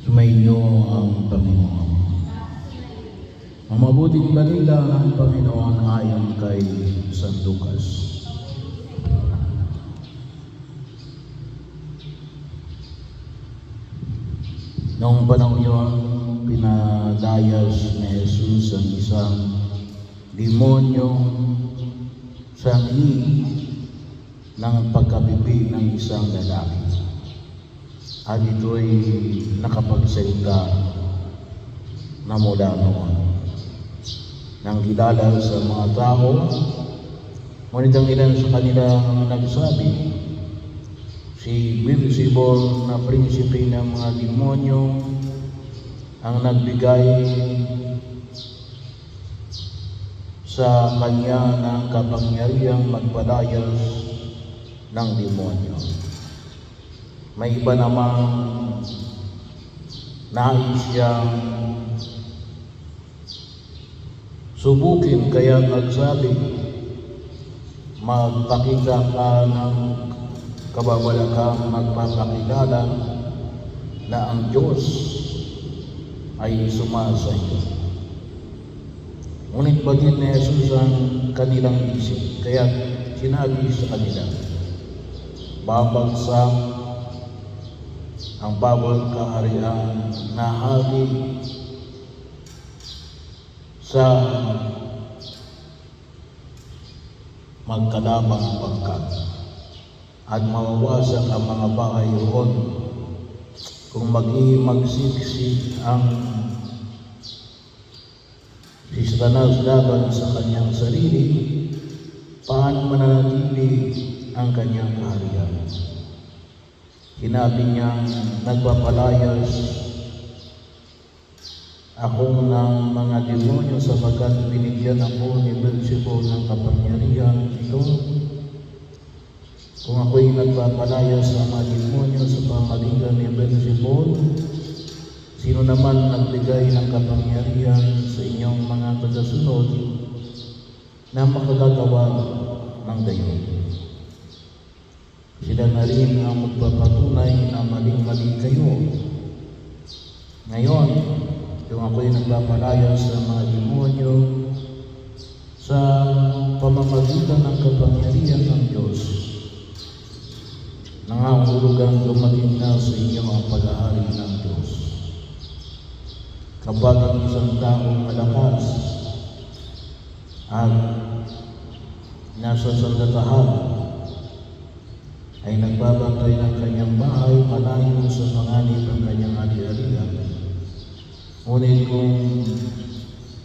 Sumainyo ang Panginoon. Ang mabuting balita ng Panginoon ayon kay San Lucas. Noong panahon yun, pinadayas ni Jesus ang isang demonyong sanhi ng pagkapipi ng isang lalaki. At ito'y nakapagsalita na mula noon. Nang kilala sa mga tao, ngunit ang ilan sa kanila nagsabi, si Beelzebul na prinsipe ng mga demonyo ang nagbigay sa kanya ng kapangyarihang magpalayas ng demonyo. May iba namang nais siyang subukin, kaya nagsabi, magpakita ka ng kababalakang magpapakilala na ang Diyos ay sumasa iyo. Ngunit bagid ni Jesus ang kanilang isip, kaya sinabi sa kanila, babagsak ang bawal kaharian na hari sa magkalabang pangkat, at mawawasak ang mga bahay roon kung magsiksik ang si Satanas laban sa kanyang sarili. Paano mananatili ang kanyang kaharian? Sinabi niyang nagpapalayas ako ng mga demonyo sapagkat binigyan ako ni Beelzebul ng kapangyarihan ito. Kung ako'y nagpapalayas sa mga demonyo sa pamamagitan ni Beelzebul, sino naman nagbigay ng kapangyarihan sa inyong mga tagasunod na makagagawa ng gayon? Sila na rin ang magpapatunay na maling-mali kayo. Ngayon, kung ako'y nagpapalayas sa mga demonyo sa pamamagitan ng kapangyarihan ng Diyos, nangangahulugang dumating na sa inyo ang paghahari ng Diyos. Kapag ang isang taong malakas at nasa sandatahan ay nagbabantay ng kanyang bahay malayo sa panganib ng kanyang ari-arian, ngunit kung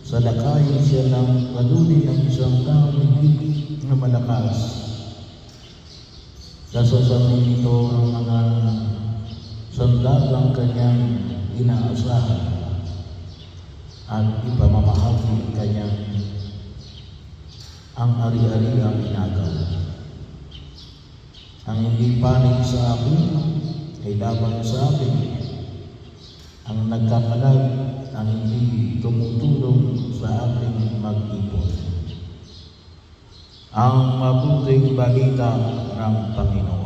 salakayin siya ng paduli ng isang taong hindi na malakas, sasasamin ito ang mga sandalang kanyang inaasahan at ipamamahagi kanyang ang ari-ariang inagaw. Ang hindi panig sa akin ay laban sa akin. Ang nagkakalag ang hindi tumutulong sa aking mag-ipon. Ang mabuting balita ng Panginoon.